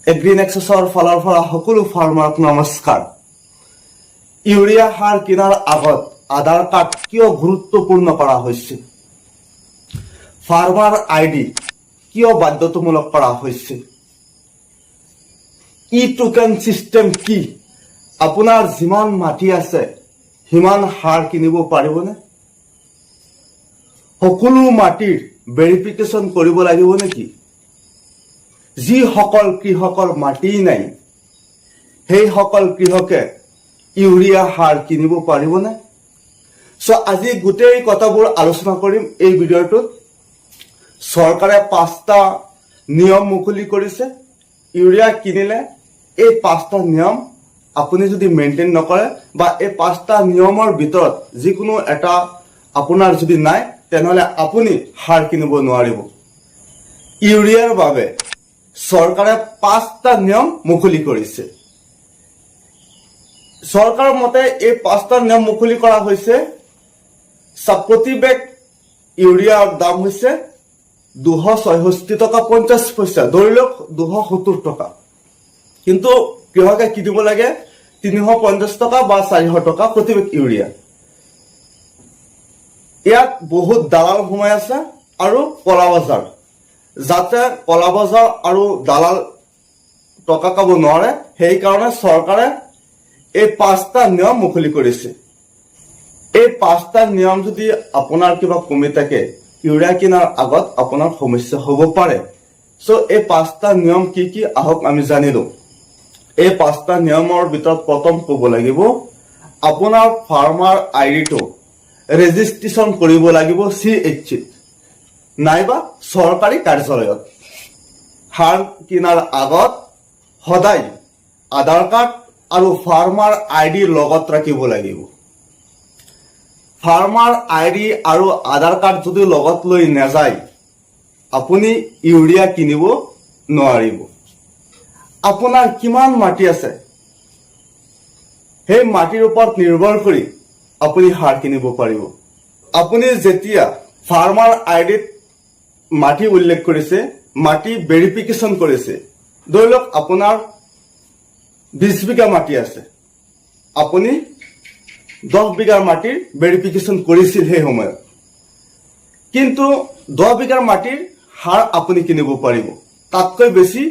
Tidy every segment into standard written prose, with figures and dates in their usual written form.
এগ্ৰিনেক্সাছৰ ফালৰ পৰা সকলো ফাৰ্মাৰক নমস্কাৰ। ইউৰিয়া সাৰ কিনাৰ আগত আধাৰ কাৰ্ড কিয় গুৰুত্বপূৰ্ণ কৰা হৈছে? ফাৰ্মাৰ আইডি কিয় বাধ্যতামূলক কৰা হৈছে? ই টোকেন চিষ্টেম কি? আপোনাৰ যিমান মাটি আছে সিমান সাৰ কিনিব পাৰিবনে? সকলো মাটিৰ ভেৰিফিকেশ্যন কৰিব লাগিব নেকি? যিসকল কৃষকৰ মাটি নাই সেইসকল কৃষকে ইউৰিয়া সাৰ কিনিব পাৰিবনে? আজি গোটেই কথাবোৰ আলোচনা কৰিম এই ভিডিঅ'টোত। চৰকাৰে 5টা নিয়ম মুকলি কৰিছে। ইউৰিয়া কিনিলে এই 5টা নিয়ম আপুনি যদি মেইনটেইন নকৰে বা এই 5টা নিয়মৰ ভিতৰত যিকোনো এটা আপোনাৰ যদি নাই তেনেহলে আপুনি সাৰ কিনিব নোৱাৰিব। ইউৰিয়াৰ বাবে চৰকাৰে 5টা নিয়ম মুকলি কৰিছে। চৰকাৰৰ মতে এই 5টা নিয়ম মুকলি কৰা হৈছে। প্ৰতি বেগ ইউৰিয়াৰ দাম হৈছে 266 টকা 50 পইচা, ধৰি লওক 270 টকা। কিন্তু কৃষকে কিনিব লাগে 350 টকা বা 400 টকা প্ৰতি বেগ ইউৰিয়া। ইয়াত বহুত দালাল সোমাই আছে আৰু কলা বজাৰ, যাতে কলা বজাৰ আৰু দালাল টকা কাব নোৱাৰে সেইকাৰণে চৰকাৰে এই 5টা নিয়ম মুকলি কৰিছে। এই 5টা নিয়ম যদি আপোনাৰ কিবা কমি থাকে ইউৰিয়া কিনাৰ আগত আপোনাৰ সমস্যা হ'ব পাৰে। এই 5টা নিয়ম কি কি আহক আমি জানিলো। এই 5টা নিয়মৰ ভিতৰত প্ৰথম ক'ব লাগিব আপোনাৰ ফাৰ্মাৰ আইডিটো ৰেজিষ্ট্ৰেশ্যন কৰিব লাগিব CHC নাইবা চৰকাৰী কাৰ্যালয়ত। সাৰ কিনাৰ আগত সদায় আধাৰ কাৰ্ড আৰু ফাৰ্মাৰ আইডি লগত ৰাখিব লাগিব। ফাৰ্মাৰ আইডি আৰু আধাৰ কাৰ্ড যদি লগত লৈ নাযায় আপুনি ইউৰিয়া কিনিব নোৱাৰিব। আপোনাৰ কিমান মাটি আছে সেই মাটিৰ ওপৰত নিৰ্ভৰ কৰি আপুনি সাৰ কিনিব পাৰিব। আপুনি যেতিয়া ফাৰ্মাৰ আইডিত মাটি উল্লেখ কৰিছে, মাটি ভেৰিফিকেশ্যন কৰিছে, ধৰি লওক আপোনাৰ 20 বিঘা মাটি আছে, আপুনি 10 বিঘাৰ মাটিৰ ভেৰিফিকেশ্যন কৰিছিল সেই সময়ত, কিন্তু 10 বিঘাৰ মাটিৰ সাৰ আপুনি কিনিব পাৰিব, তাতকৈ বেছি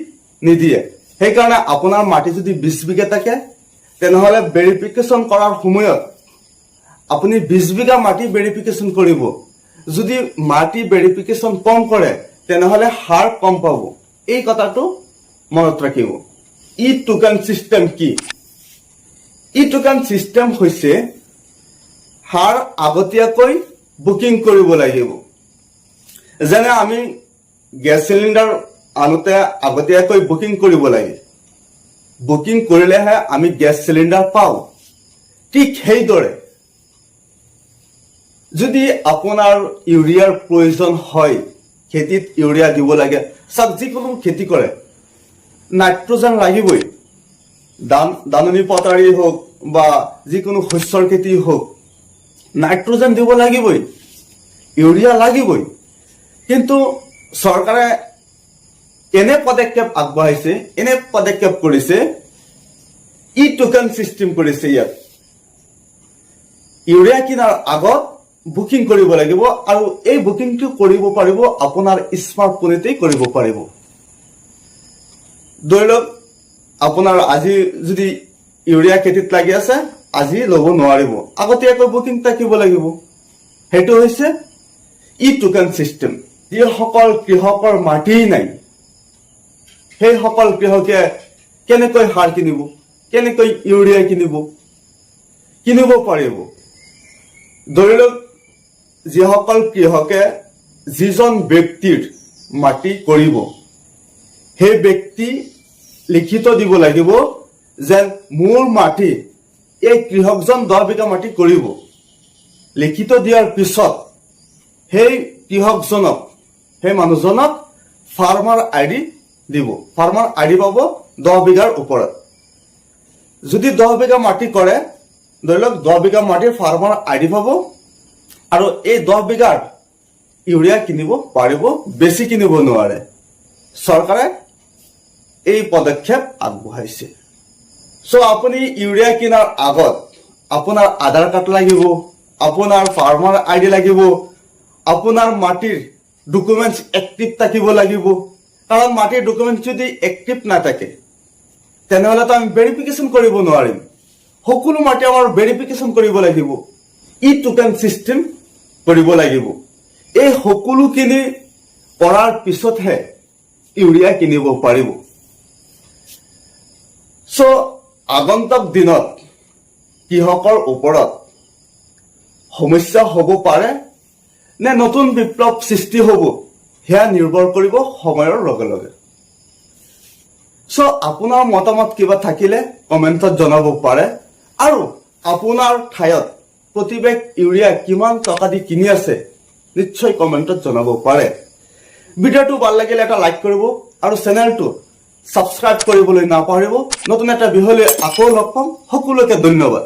নিদিয়ে। সেইকাৰণে আপোনাৰ মাটি যদি 20 বিঘা থাকে তেনেহলে ভেৰিফিকেশ্যন কৰাৰ সময়ত আপুনি 20 বিঘা মাটি ভেৰিফিকেশ্যন কৰিব। যদি মাটি ভেৰিফিকেশ্যন কম কৰে তেনেহলে সাৰ কম পাব। এই কথাটো মনত ৰাখিব। ই টোকেন চিষ্টেম কি? ই টোকেন চিষ্টেম হৈছে সাৰ আগতীয়াকৈ বুকিং কৰিব লাগিব। যেনে আমি গেছ চিলিণ্ডাৰ আনোতে আগতীয়াকৈ বুকিং কৰিব লাগে, বুকিং কৰিলেহে আমি গেছ চিলিণ্ডাৰ পাওঁ। ঠিক সেইদৰে যদি আপোনাৰ ইউৰিয়াৰ প্ৰয়োজন হয়, খেতিত ইউৰিয়া দিব লাগে, যিকোনো খেতি কৰে নাইট্ৰজেন লাগিবই। ধাননি পথাৰী হওক বা যিকোনো শস্যৰ খেতি হওক নাইট্ৰজেন দিব লাগিবই, ইউৰিয়া লাগিবই। কিন্তু চৰকাৰে এনে পদক্ষেপ আগবঢ়াইছে, এনে পদক্ষেপ কৰিছে, ই টোকেন চিষ্টেম কৰিছে। ইয়াত ইউৰিয়া কিনাৰ আগত বুকিং কৰিব লাগিব আৰু এই বুকিংটো কৰিব পাৰিব আপোনাৰ স্মাৰ্টফোনতেই কৰিব পাৰিব। ধৰি লওক আপোনাৰ আজি যদি ইউৰিয়া খেতিত লাগি আছে, আজি ল'ব নোৱাৰিব, আগতীয়াকৈ বুকিং থাকিব লাগিব। সেইটো হৈছে ই টোকেন চিষ্টেম। যিসকল কৃষকৰ মাটি নাই সেইসকল কৃষকে কেনেকৈ সাৰ কিনিব, কেনেকৈ ইউৰিয়া কিনিব পাৰিব? ধৰি লওক যিসকল কৃষকে যিজন ব্যক্তিৰ মাটি কৰিব সেই ব্যক্তি লিখিত দিব লাগিব যে মোৰ মাটি এই কৃষকজন 10 বিঘা মাটি কৰিব। লিখিত দিয়াৰ পিছত সেই কৃষকজনক, সেই মানুহজনক ফাৰ্মাৰ আইডি দিব। ফাৰ্মাৰ আইডি পাব 10 বিঘাৰ ওপৰত। যদি 10 বিঘা মাটি কৰে, ধৰি লওক 10 বিঘা মাটিৰ ফাৰ্মাৰ আইডি পাব আৰু এই 10 বিঘাৰ ইউৰিয়া কিনিব পাৰিব, বেছি কিনিব নোৱাৰে। চৰকাৰে এই পদক্ষেপ আগবঢ়াইছে। চ' আপুনি ইউৰিয়া কিনাৰ আগত আপোনাৰ আধাৰ কাৰ্ড লাগিব, আপোনাৰ ফাৰ্মাৰ ID লাগিব, আপোনাৰ মাটিৰ ডকুমেণ্টছ এক্টিভ থাকিব লাগিব। কাৰণ মাটিৰ ডকুমেণ্টছ যদি এক্টিভ নাথাকে তেনেহ'লেতো আমি ভেৰিফিকেশ্যন কৰিব নোৱাৰিম। সকলো মাটি আমাৰ ভেৰিফিকেশ্যন কৰিব লাগিব, ই টোকেন চিষ্টেম কৰিব লাগিব। এই সকলোখিনি কৰাৰ পিছতহে ইউৰিয়া কিনিব পাৰিব। চ' আগন্তুক দিনত কৃষকৰ ওপৰত সমস্যা হ'ব পাৰে নে নতুন বিপ্লৱ সৃষ্টি হ'ব, সেয়া নিৰ্ভৰ কৰিব সময়ৰ লগে লগে। চ' আপোনাৰ মতামত কিবা থাকিলে কমেণ্টত জনাব পাৰে, আৰু আপোনাৰ ঠাইত প্ৰতি বেগ ইউৰিয়া কিমান টকা দি কিনি আছে নিশ্চয় কমেণ্টত জনাব পাৰে। ভিডিঅ'টো ভাল লাগিলে এটা লাইক কৰিব আৰু চেনেলটো ছাবস্ক্ৰাইব কৰিবলৈ নাপাহৰিব। নতুন এটা বিষয় লৈ আকৌ লগ পাম। সকলোকে ধন্যবাদ।